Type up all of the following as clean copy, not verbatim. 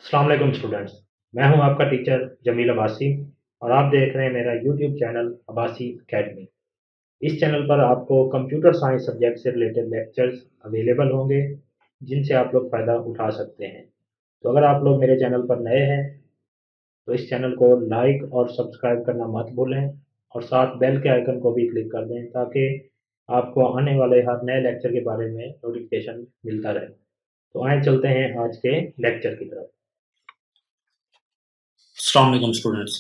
अस्सलाम वालेकुम स्टूडेंट्स। मैं हूं आपका टीचर जमील अब्बासी और आप देख रहे हैं मेरा यूट्यूब चैनल अब्बासी अकेडमी। इस चैनल पर आपको कंप्यूटर साइंस सब्जेक्ट से रिलेटेड लेक्चर्स अवेलेबल होंगे जिनसे आप लोग फ़ायदा उठा सकते हैं। तो अगर आप लोग मेरे चैनल पर नए हैं तो इस चैनल को लाइक और सब्सक्राइब करना मत भूलें और साथ बेल के आइकन को भी क्लिक कर दें ताकि आपको आने वाले हर नए लेक्चर के बारे में नोटिफिकेशन मिलता रहे। तो आए चलते हैं आज के लेक्चर की तरफ। अस्सलाम वालेकुम स्टूडेंट्स।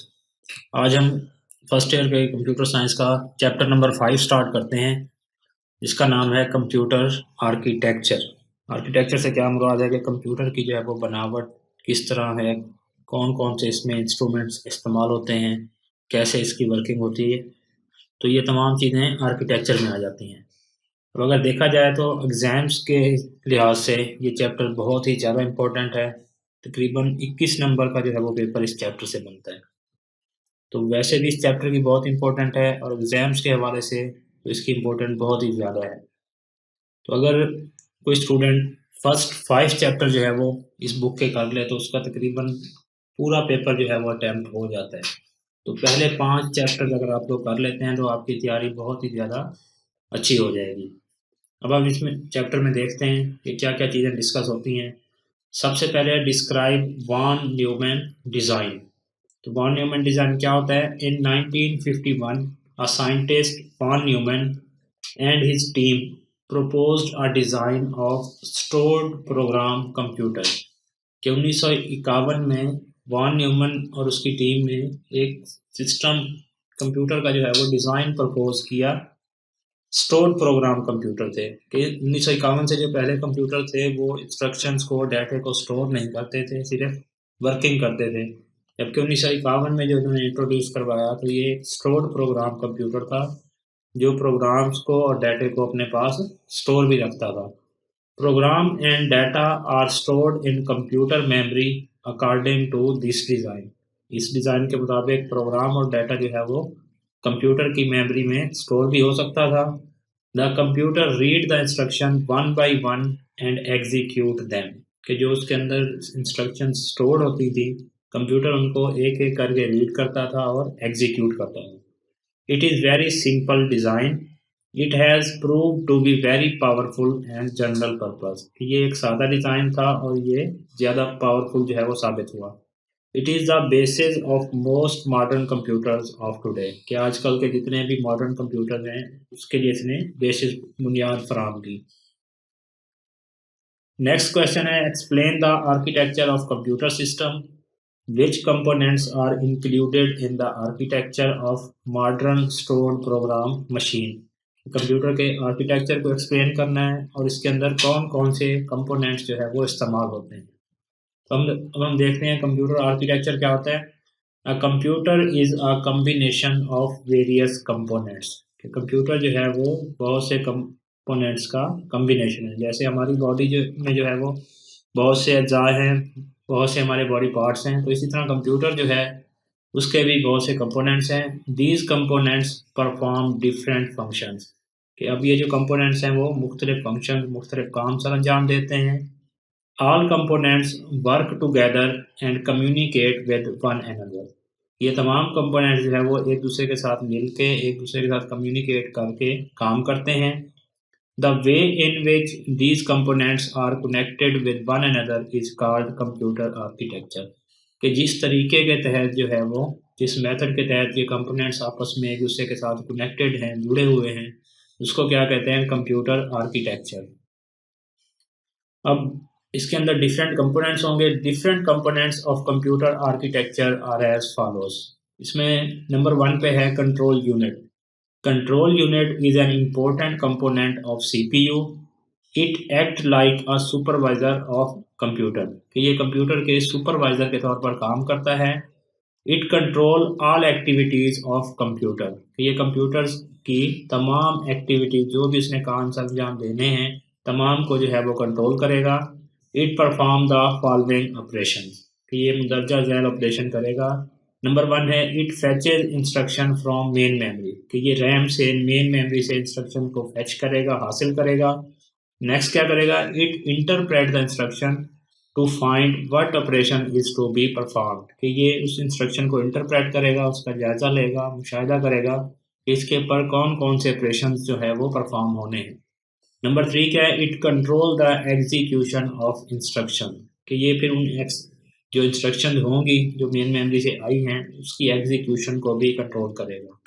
आज हम फर्स्ट ईयर के कंप्यूटर साइंस का चैप्टर नंबर 5 स्टार्ट करते हैं, जिसका नाम है कंप्यूटर आर्किटेक्चर। आर्किटेक्चर से क्या मुराद है कि कंप्यूटर की जो है वो बनावट किस तरह है, कौन कौन से इसमें इंस्ट्रूमेंट्स इस्तेमाल होते हैं, कैसे इसकी वर्किंग होती है। तो ये तमाम चीज़ें आर्किटेक्चर में आ जाती हैं। अब अगर देखा जाए तो एग्ज़ाम्स के लिहाज से ये चैप्टर बहुत ही ज़्यादा इम्पोर्टेंट है। तकरीबन 21 नंबर का जो है वो पेपर इस चैप्टर से बनता है। तो वैसे भी इस चैप्टर की बहुत इंपॉर्टेंट है और एग्ज़ाम्स के हवाले से तो इसकी इम्पोर्टेंट बहुत ही ज़्यादा है। तो अगर कोई स्टूडेंट फर्स्ट 5 चैप्टर जो है वो इस बुक के कर ले तो उसका तकरीबन पूरा पेपर जो है वो अटेम्प्ट हो जाता है। तो पहले 5 चैप्टर अगर आप लोग कर लेते हैं तो आपकी तैयारी बहुत ही ज़्यादा अच्छी हो जाएगी। अब हम इसमें चैप्टर में देखते हैं कि क्या-क्या चीज़ें डिस्कस होती हैं। सबसे पहले डिस्क्राइब वॉन न्यूमैन डिज़ाइन। तो वॉन न्यूमैन डिज़ाइन क्या होता है? इन 1951 a scientist von Neumann and his team proposed a design of stored program computer कि 1951 में वॉन न्यूमन और उसकी टीम ने एक सिस्टम कंप्यूटर का जो है वो डिज़ाइन प्रपोज किया। स्टोर्ड प्रोग्राम कंप्यूटर थे कि 1951 से जो पहले कंप्यूटर थे वो इंस्ट्रक्शंस को, डाटे को स्टोर नहीं करते थे, सिर्फ वर्किंग करते थे। जबकि 1951 में जो उन्होंने इंट्रोड्यूस करवाया तो ये स्टोर्ड प्रोग्राम कंप्यूटर था, जो प्रोग्राम्स को और डाटे को अपने पास स्टोर भी रखता था। Program and data are stored in computer memory according to this design. इस डिज़ाइन के मुताबिक प्रोग्राम और डाटा जो है वो कंप्यूटर की मेमोरी में स्टोर भी हो सकता था। The computer read the instruction one by one and execute them कि जो उसके अंदर इंस्ट्रक्शन स्टोर होती थी, कंप्यूटर उनको एक एक करके रीड करता था और एग्जीक्यूट करता था। It is very simple design. It has proved to be very powerful and general purpose. ये एक सादा डिज़ाइन था और ये ज़्यादा पावरफुल जो है वो साबित हुआ। It is the basis of most modern computers of today कि आजकल के जितने भी मॉडर्न कंप्यूटर हैं उसके लिए इसने बेसिस बुनियाद फराहम की। नेक्स्ट क्वेश्चन है explain the architecture of computer system. Which components are included in the architecture of modern stored program machine. Computer के आर्किटेक्चर को एक्सप्लेन करना है और इसके अंदर कौन कौन से कंपोनेंट्स जो है वो इस्तेमाल होते हैं। तो हम देखते हैं कंप्यूटर आर्किटेक्चर क्या होता है। A computer is a combination of various components. Computer जो है वो बहुत से कंपोनेंट्स का कम्बिनेशन है। जैसे हमारी बॉडी जो में जो है वो बहुत से अज्जा हैं, बहुत से हमारे बॉडी पार्ट्स हैं, तो इसी तरह कंप्यूटर जो है उसके भी बहुत से कंपोनेंट्स हैं। These components perform different functions कि अब ये जो कंपोनेंट्स हैं वो मुख्तलिफ फंक्शन, मुख्तलिफ काम सर अंजाम देते हैं। All components work together and communicate with one another. ये तमाम कंपोनेंट्स जो है वो एक दूसरे के साथ मिलके, एक दूसरे के साथ कम्युनिकेट करके काम करते हैं। The way in which these components are connected with one another is called computer architecture कि जिस तरीके के तहत जो है वो, जिस मेथड के तहत ये कंपोनेंट्स आपस में एक दूसरे के साथ कनेक्टेड हैं, जुड़े हुए हैं, उसको क्या कहते हैं? Computer architecture. अब इसके अंदर डिफरेंट कंपोनेंट्स होंगे। Different components of computer architecture are as follows. इसमें नंबर 1 पे है control unit. Control unit is an important component of CPU. It act like a supervisor of computer कि ये कंप्यूटर के सुपरवाइजर के तौर पर काम करता है। It control all activities of computer कि ये कंप्यूटर्स की तमाम एक्टिविटीज, जो भी इसने काम अंजाम देने हैं, तमाम को जो है वो कंट्रोल करेगा। It perform the following operation कि ये मंदरजा झैल ऑपरेशन करेगा। नंबर 1 है it fetches instruction from main memory कि ये रैम से, मेन मेमोरी से इंस्ट्रक्शन को फैच करेगा, हासिल करेगा। नेक्स्ट क्या करेगा? It interpret the instruction to find what operation is to be performed, कि ये उस इंस्ट्रक्शन को इंटरप्रेट करेगा, उसका जायजा लेगा, मुशाहिदा करेगा कि इसके ऊपर कौन कौन से ऑपरेशन जो है वो परफॉर्म होने हैं। नंबर 3 क्या है, it control the execution of instruction, कि ये फिर उन जो इंस्ट्रक्शन होंगी जो मेन मेमोरी से आई हैं उसकी एग्जीक्यूशन को भी कंट्रोल करेगा।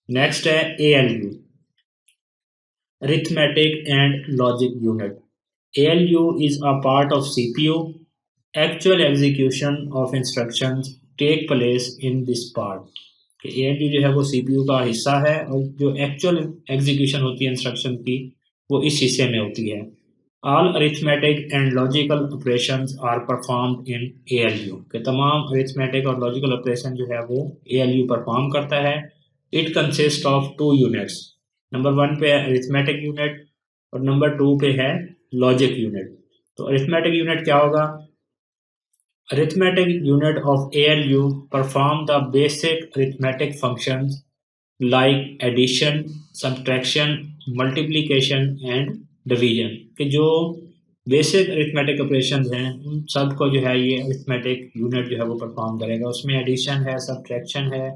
नेक्स्ट है ALU, arithmetic and logic unit. ALU is a part of CPU. Actual execution of instructions take place in this part. कि ALU जो है वो CPU का हिस्सा है और जो एक्चुअल एग्जीक्यूशन होती है इंस्ट्रक्शन की वो इस हिस्से में होती है। All arithmetic and logical operations are performed in ALU, कि तमाम arithmetic और logical operation जो है वो ALU परफॉर्म करता है। It consists of 2 units. Number 1 पे है arithmetic unit और नंबर 2 पे है लॉजिक यूनिट। तो अरिथमेटिक यूनिट क्या होगा, arithmetic unit of ALU perform the basic arithmetic functions like addition, subtraction, multiplication and division, कि जो बेसिक अरिथमेटिक ऑपरेशंस हैं उन सब को जो है ये अरिथमेटिक यूनिट जो है वो परफॉर्म करेगा। उसमें एडिशन है, सब्ट्रैक्शन है,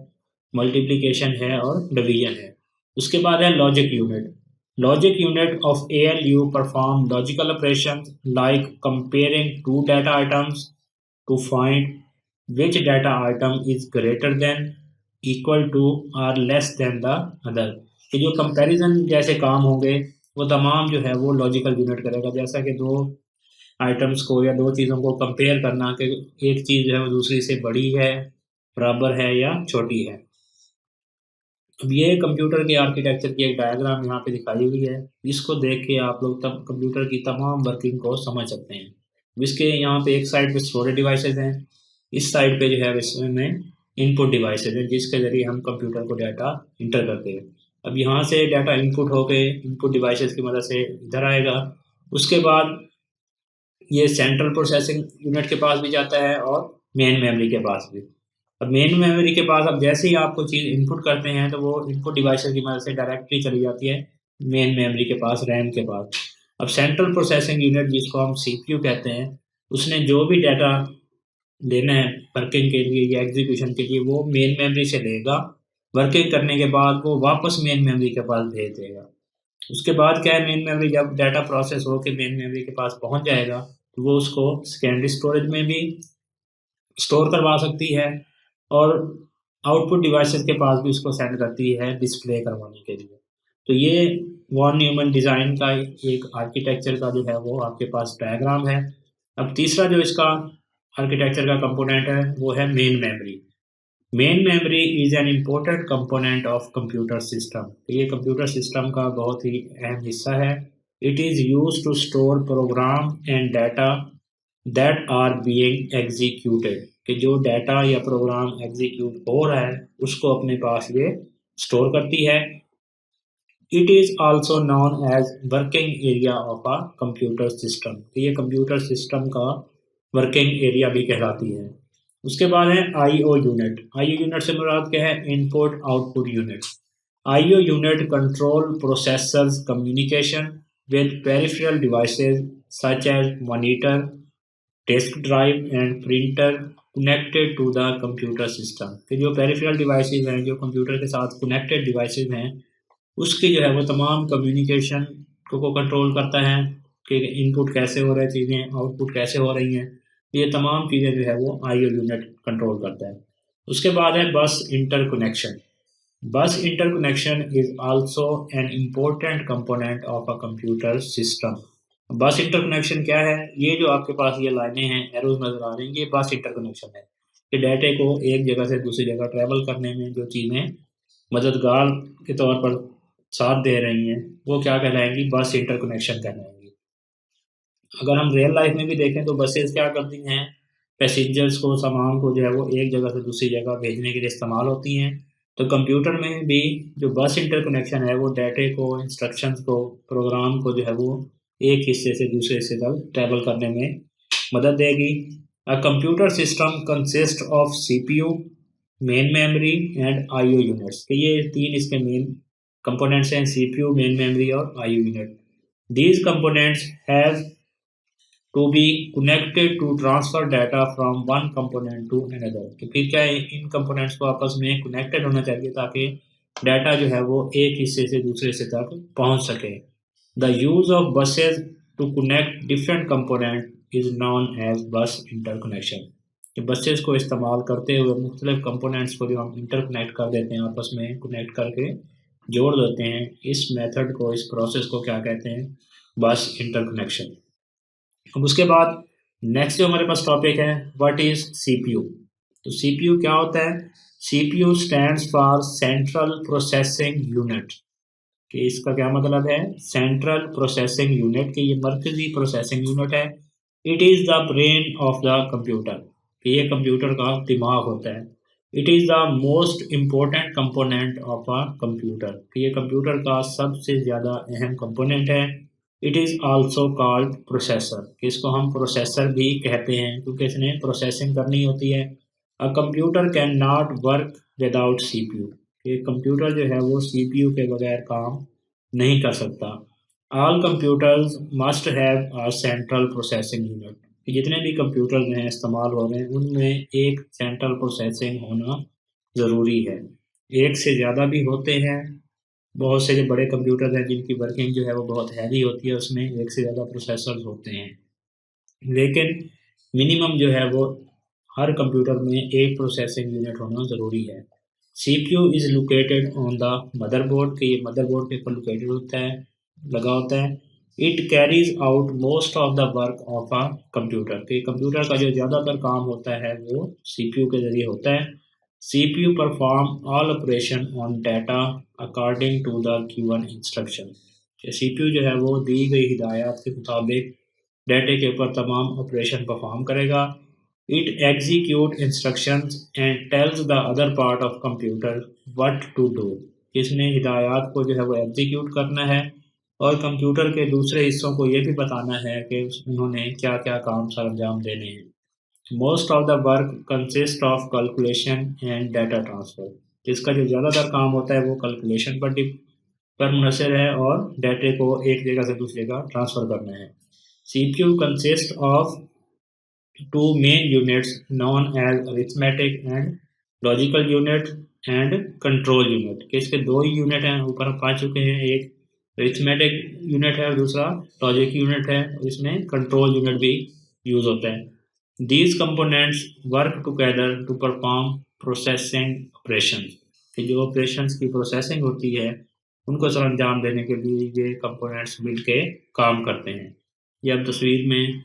मल्टीप्लिकेशन है और डिवीजन है। उसके बाद है logic unit. Logic unit of ALU perform logical operations like comparing two data items to find which data item is greater than, equal to or less than the other, कि जो comparison जैसे काम होंगे वो तमाम जो है वो लॉजिकल यूनिट करेगा। जैसा कि दो आइटम्स को या दो चीज़ों को कंपेयर करना कि एक चीज़ जो है वो दूसरी से बड़ी है, बराबर है या छोटी है। अब ये कंप्यूटर के आर्किटेक्चर की एक डायग्राम यहाँ पे दिखाई हुई है, इसको देख के आप लोग तब कंप्यूटर की तमाम वर्किंग को समझ सकते हैं। इसके यहाँ पे एक साइड पे स्टोरेज डिवाइसेस हैं, इस साइड पे जो है इसमें इनपुट डिवाइसेस हैं जिसके ज़रिए हम कंप्यूटर को डाटा इंटर करते हैं। अब यहाँ से डाटा इनपुट होके इनपुट डिवाइसेस की मदद से इधर आएगा, उसके बाद ये सेंट्रल प्रोसेसिंग यूनिट के पास भी जाता है और मेन मेमोरी के पास भी। अब मेन मेमोरी के पास अब जैसे ही आप कोई चीज़ इनपुट करते हैं तो वो इनपुट डिवाइसेस की मदद से डायरेक्टली चली जाती है मेन मेमोरी के पास, रैम के पास। अब सेंट्रल प्रोसेसिंग यूनिट जिसको हम CPU कहते हैं, उसने जो भी डाटा लेना है वर्किंग के लिए या एग्जीक्यूशन के लिए वो मेन मेमोरी से लेगा, वर्किंग करने के बाद वो वापस मेन मेमोरी के पास भेज देगा। उसके बाद क्या है, मेन मेमोरी जब डाटा प्रोसेस हो के मेन मेमोरी के पास पहुंच जाएगा तो वो उसको सेकेंडरी स्टोरेज में भी स्टोर करवा सकती है और आउटपुट डिवाइसेस के पास भी उसको सेंड करती है डिस्प्ले करवाने के लिए। तो ये वॉन न्यूमन डिज़ाइन का एक आर्किटेक्चर का जो है वो आपके पास डायग्राम है। अब तीसरा जो इसका आर्किटेक्चर का कंपोनेंट है वो है main memory. Main memory is an important component of computer system. ये कंप्यूटर सिस्टम का बहुत ही अहम हिस्सा है। It is use to store program and data that are being executed, कि जो डाटा या प्रोग्राम एग्जीक्यूट हो रहा है उसको अपने पास ये स्टोर करती है। It is also known as working area of a computer system, ये कंप्यूटर सिस्टम का वर्किंग एरिया भी कहलाती है। उसके बाद है IO यूनिट। IO यूनिट से मुराद क्या है, input output unit. IO unit control processors communication with peripheral devices such as monitor, disk drive and printer connected to the computer system, कि जो पेरिफेरल डिवाइसेस हैं, जो कंप्यूटर के साथ कनेक्टेड डिवाइसेस हैं, उसकी जो है वो तमाम कम्युनिकेशन को कंट्रोल करता है कि इनपुट कैसे हो रहे हैं चीज़ें, आउटपुट कैसे हो रही हैं, ये तमाम चीज़ें जो है वो IO यूनिट कंट्रोल करता है। उसके बाद है बस इंटरकनेक्शन। बस interconnection is also an important component of a computer system. बस इंटरकनेक्शन क्या है, ये जो आपके पास ये लाइनें हैं, एरोज नजर आ रही हैं, ये बस इंटरकनेक्शन है कि डाटे को एक जगह से दूसरी जगह ट्रैवल करने में जो चीज़ें मददगार के तौर पर साथ दे रही हैं वो क्या कहलाएंगी, बस इंटरकनेक्शन कहलाएंगी। अगर हम रियल लाइफ में भी देखें तो बसेस क्या करती हैं, पैसेंजर्स को, सामान को जो है वो एक जगह से दूसरी जगह भेजने के लिए इस्तेमाल होती हैं। तो कंप्यूटर में भी जो बस इंटरकनेक्शन है वो डाटे को, इंस्ट्रक्शंस को, प्रोग्राम को जो है वो एक हिस्से से दूसरे हिस्से तक ट्रैवल करने में मदद देगी। A computer system consist of CPU, main memory and IO units, कि ये तीन इसके मेन कंपोनेंट्स हैं, CPU, मेन मेमोरी और IO unit. These components have to be connected to transfer data from one component to another. तो फिर क्या है, इन कंपोनेंट्स को आपस में कनेक्टेड होना चाहिए ताकि डाटा जो है वो एक हिस्से से दूसरे हिस्से तक पहुंच सके। The use of buses to connect different component is known as bus interconnection. कि बसेस को इस्तेमाल करते हुए मुख्तलिफ कंपोनेंट्स को जो हम इंटरकनेक्ट कर देते हैं, आपस में कनेक्ट करके जोड़ देते हैं, इस मेथड को, इस प्रोसेस को क्या कहते हैं, बस इंटरकनेक्शन। अब उसके बाद नेक्स्ट जो हमारे पास टॉपिक है, व्हाट इज सीपीयू। तो सीपीयू क्या होता है? CPU stands for central processing unit. कि इसका क्या मतलब है? सेंट्रल प्रोसेसिंग यूनिट, कि ये मरकजी प्रोसेसिंग यूनिट है। It is the brain of the computer, कि ये कंप्यूटर का दिमाग होता है। It is the most important component of a computer, कि ये कंप्यूटर का सबसे ज़्यादा अहम कंपोनेंट है। It is also called processor, इसको हम प्रोसेसर भी कहते हैं क्योंकि इसने प्रोसेसिंग करनी होती है। A computer can not work without CPU, ये कंप्यूटर जो है वो सीपीयू के बगैर काम नहीं कर सकता। All computers must have a central processing unit, जितने भी कंप्यूटर हैं इस्तेमाल हो रहे हैं उनमें एक सेंट्रल प्रोसेसिंग होना ज़रूरी है। एक से ज़्यादा भी होते हैं, बहुत से जो बड़े कंप्यूटर हैं जिनकी वर्किंग जो है वो बहुत हैवी होती है, उसमें एक से ज़्यादा प्रोसेसर होते हैं, लेकिन मिनिमम जो है वो हर कंप्यूटर में एक प्रोसेसिंग यूनिट होना ज़रूरी है। CPU is located on the motherboard, के ये मदरबोर्ड के ऊपर लोकेटेड होता है, लगा होता है। It carries out most of the work of a computer, के कंप्यूटर का जो ज़्यादातर काम होता है वो सीपीयू के ज़रिए होता है। CPU perform all operation on data according to the given instruction। CPU जो है वो दी गई हिदायत के मुताबिक डाटे के ऊपर तमाम ऑपरेशन परफॉर्म करेगा। It execute instructions and tells the other part of computer what to do, इसने हिदायत को जो है वो एग्जीक्यूट करना है और कंप्यूटर के दूसरे हिस्सों को ये भी बताना है कि उन्होंने क्या क्या काम सर अंजाम देने हैं। Most of the work consist of calculation and data transfer, इसका जो ज़्यादातर काम होता है वो कैलकुलेशन पर मुनहसर है और डाटे को एक जगह से दूसरी जगह ट्रांसफ़र करना है। CPU consist of two main units known as arithmetic and logical unit and control unit, कि इसके दो ही यूनिट हैं, ऊपर हम पा चुके हैं, एक अरिथमेटिक यूनिट है और दूसरा लॉजिक यूनिट है, इसमें कंट्रोल यूनिट भी यूज़ होता है। These components work together to perform processing operations, कि जो operations की processing होती है उनको सर अंजाम देने के लिए ये components मिलके काम करते हैं। ये अब तस्वीर में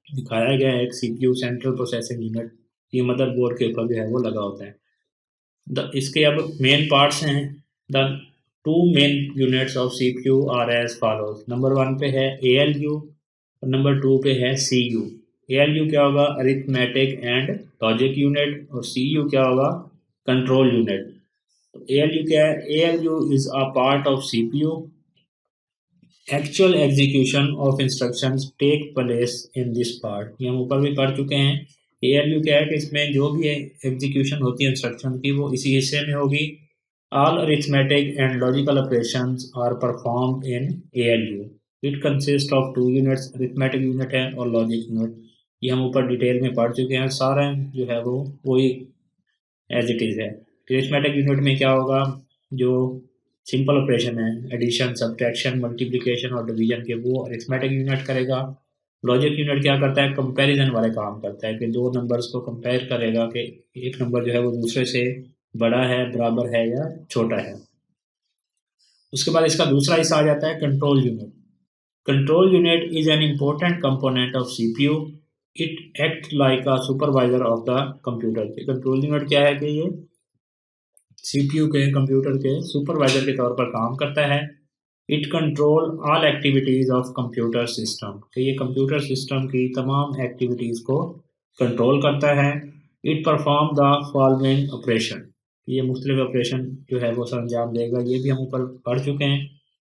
दिखाया गया है एक CPU सेंट्रल प्रोसेसिंग यूनिट, ये मदरबोर्ड के ऊपर जो है वो लगा होता है। इसके अब मेन पार्ट्स हैं। The two main units of CPU are as follows. Number 1 पे है ALU और नंबर 2 पे है CU। ALU क्या होगा? अरिथमेटिक एंड लॉजिक यूनिट, और CU क्या होगा? Control unit. तो ALU क्या है? ALU is a part of CPU। Actual execution of instructions take place in this part, ये हम ऊपर भी पढ़ चुके हैं। ALU क्या है कि इसमें जो भी एग्जीक्यूशन होती है इंस्ट्रक्शन की वो इसी हिस्से में होगी। All arithmetic and logical operations are performed in ALU. It consists of two units, arithmetic unit है और logic unit। ये हम ऊपर डिटेल में पढ़ चुके हैं, सारा जो है वो वही एज इट इज़ है। अरिथमेटिक यूनिट में क्या होगा? जो सिंपल ऑपरेशन है, एडिशन, सब्ट्रैक्शन, मल्टीप्लिकेशन और डिवीजन के, वो अरिथमेटिक यूनिट करेगा। लॉजिक यूनिट क्या करता है? कंपैरिजन वाले काम करता है, कि दो नंबर्स को कंपेयर करेगा कि एक नंबर जो है वो दूसरे से बड़ा है, बराबर है या छोटा है। उसके बाद इसका दूसरा हिस्सा आ जाता है control unit. Control unit is an important component of CPU. It act like a supervisor of the computer. Control unit क्या है? कि ये सीपीयू के, कंप्यूटर के सुपरवाइजर के तौर पर काम करता है। It control all activities of computer system, कि ये कंप्यूटर सिस्टम की तमाम एक्टिविटीज को कंट्रोल करता है। It perform the following operation, ये मुख्तलिफ ऑपरेशन जो है वो सर अंजाम देगा, ये भी हम ऊपर पढ़ चुके हैं।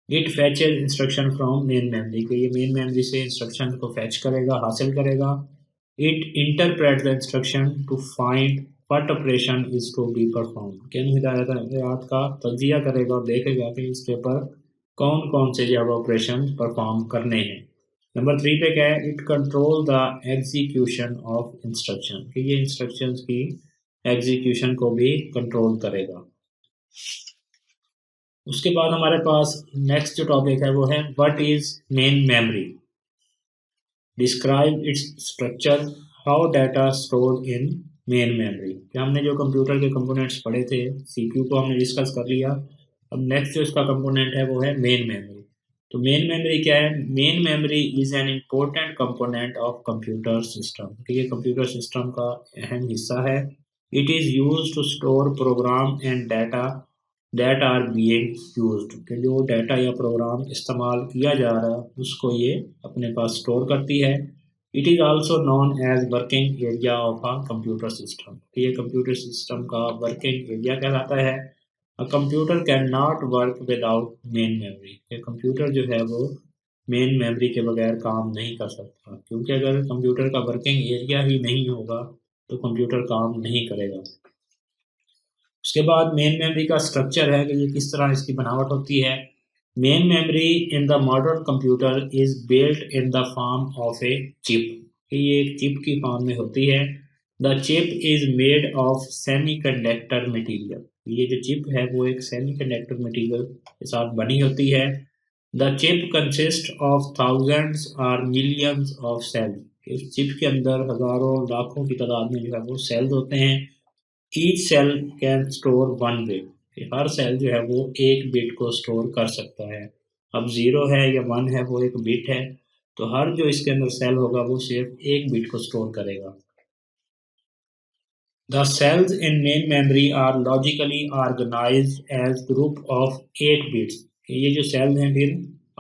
It fetches instruction from main memory, कि ये मेन मेमोरी से इंस्ट्रक्शन को फैच करेगा, हासिल करेगा। It interpret the instruction to find what operation is to be perform, कि हिदायत का तज्जिया करेगा और देखेगा कि इसके ऊपर कौन कौन से जो ऑपरेशन परफॉर्म करने हैं। नंबर 3 पे क्या है, it control the execution of instruction, कि ये इंस्ट्रक्शंस की एग्जीक्यूशन को भी कंट्रोल करेगा। उसके बाद हमारे पास नेक्स्ट जो टॉपिक है वो है what is main memory, describe its structure, how data stored in main memory. हमने जो कंप्यूटर के कंपोनेंट्स पढ़े थे, सीपीयू को हमने डिस्कस कर लिया। अब नेक्स्ट जो इसका कंपोनेंट है वो है मेन मेमोरी। तो मेन मेमोरी क्या है? Main memory is an important component of computer system, ये कंप्यूटर सिस्टम का अहम हिस्सा है। It is used to store program and data that are being used, कि जो डाटा या प्रोग्राम इस्तेमाल किया जा रहा है उसको ये अपने पास स्टोर करती है। It is also known as working area of a computer system, ये कंप्यूटर सिस्टम का वर्किंग एरिया कहलाता है। A computer can not work without main memory, ये कंप्यूटर जो है वो मेन मेमोरी के बगैर काम नहीं कर सकता, क्योंकि अगर कंप्यूटर का वर्किंग एरिया ही नहीं होगा तो कंप्यूटर काम नहीं करेगा। उसके बाद मेन मेमोरी का स्ट्रक्चर है कि ये किस तरह इसकी बनावट होती है। Main memory in the modern computer is built in the form of a chip, ये एक चिप की फॉर्म में होती है। The chip is made of semiconductor material, ये जो चिप है वो एक सेमीकंडक्टर मटेरियल के साथ बनी होती है। The chip consist of thousands और मिलियंस ऑफ सेल, इस चिप के अंदर हजारों लाखों की तादाद में जो है वो सेल्स होते हैं। Each cell can store one bit, हर सेल जो है वो एक बिट को स्टोर कर सकता है। अब 0 है या 1 है वो एक बिट है, तो हर जो इसके अंदर सेल होगा वो सिर्फ एक बिट को स्टोर करेगा। The cells in main memory are logically organised as group of 8 bits, ये जो सेल्स हैं फिर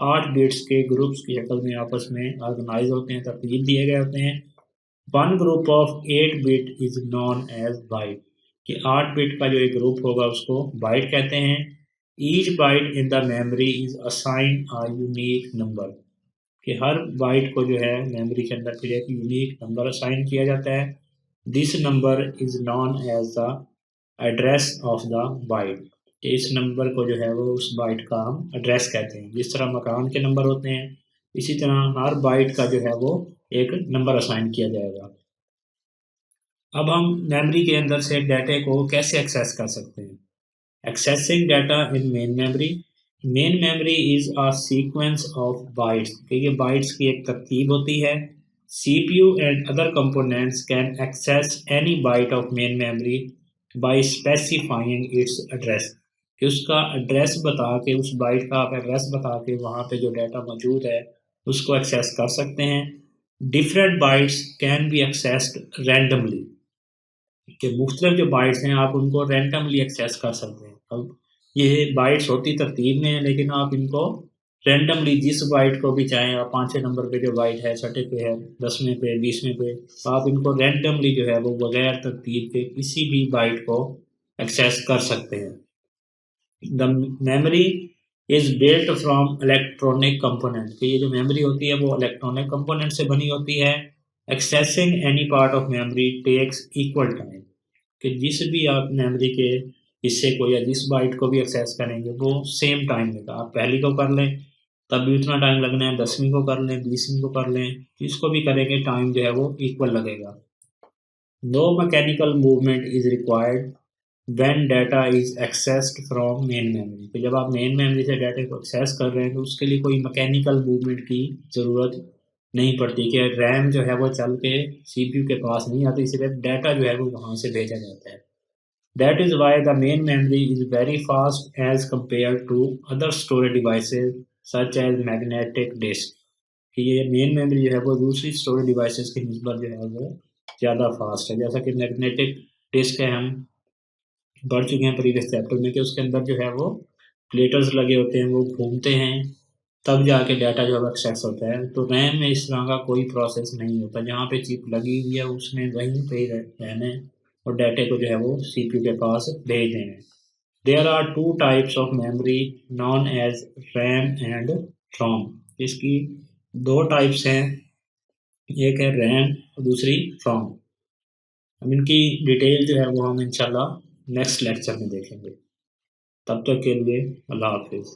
8 बिट्स के ग्रुप्स की शक्ल में आपस में ऑर्गेनाइज होते हैं, तरतीब दिए गए होते हैं। One group of 8 bit is known as byte, कि 8 बिट का जो एक ग्रुप होगा उसको बाइट कहते हैं। Each byte in the memory is assign a unique number, कि हर बाइट को जो है मेमोरी के अंदर फिर एक यूनिक नंबर असाइन किया जाता है। This number is known as the address of the byte, इस नंबर को जो है वो उस बाइट का हम एड्रेस कहते हैं। जिस तरह मकान के नंबर होते हैं इसी तरह हर बाइट का जो है वो एक नंबर असाइन किया जाएगा। अब हम मेमोरी के अंदर से डाटा को कैसे एक्सेस कर सकते हैं। Accessing data in main memory, main memory is a sequence of bytes, ये बाइट्स की एक तरतीब होती है। CPU and other components can access any byte of main memory by specifying its address, कि उसका एड्रेस बता के, उस बाइट का आप एड्रेस बता के वहाँ पे जो डाटा मौजूद है उसको एक्सेस कर सकते हैं। Different bytes can be accessed randomly, कि मुख्तलिफ जो बाइट्स हैं आप उनको रैंडमली एक्सेस कर सकते हैं। अब ये बाइट्स होती तरतीब में है, लेकिन आप इनको रैंडमली जिस बाइट को भी चाहें, आप 5वें नंबर पे जो बाइट है, 6ठे पे है, 10वें पे, 20वें पे, आप इनको रैंडमली जो है वो बगैर तरतीब के किसी भी बाइट को एक्सेस कर सकते हैं। The memory is built from electronic component, कि ये जो मेमोरी होती है वो इलेक्ट्रॉनिक कंपोनेंट से बनी होती है। Accessing any part of memory takes equal time, कि जिस भी आप मेमोरी के हिस्से को या जिस बाइट को भी एक्सेस करेंगे वो सेम टाइम लेगा। आप पहली को कर लें तब भी उतना टाइम लगना है, 10वीं को कर लें, 20वीं को कर लें, जिसको भी करेंगे टाइम जो है वो इक्वल लगेगा। No mechanical movement is required when data is accessed from main memory, तो जब आप मेन मेमोरी से डाटा को एक्सेस कर रहे हैं तो उसके लिए कोई मैकेनिकल मूवमेंट की ज़रूरत नहीं पड़ती, कि रैम जो है वो चल के सीपीयू के पास नहीं आती, सिर्फ डाटा जो है वो वहाँ से भेजा जाता है। That is why the main memory is very fast as compared to other storage devices such as magnetic disk, कि ये मेन मेमोरी जो है वो दूसरी स्टोरेज डिवाइसेस की निस्बत जो है वो ज़्यादा फास्ट है। जैसा कि मैग्नेटिक डिस्क है, हम पढ़ चुके हैं प्रीवियस चैप्टर में कि उसके अंदर जो है वो प्लेटर्स लगे होते हैं, वो घूमते हैं तब जाके डाटा जो है एक्सेस होता है। तो रैम में इस तरह का कोई प्रोसेस नहीं होता, जहाँ पे चिप लगी हुई है उसमें वहीं पे रहना है और डाटे को जो है वो सीपीयू के पास भेज देना है। There are 2 types of memory known as RAM and ROM, इसकी 2 टाइप्स हैं, एक है रैम और दूसरी रोम। हम इनकी डिटेल जो है वो हम इंशाल्लाह नेक्स्ट लेक्चर में देखेंगे। तब तक के लिए अल्लाह हाफिज़।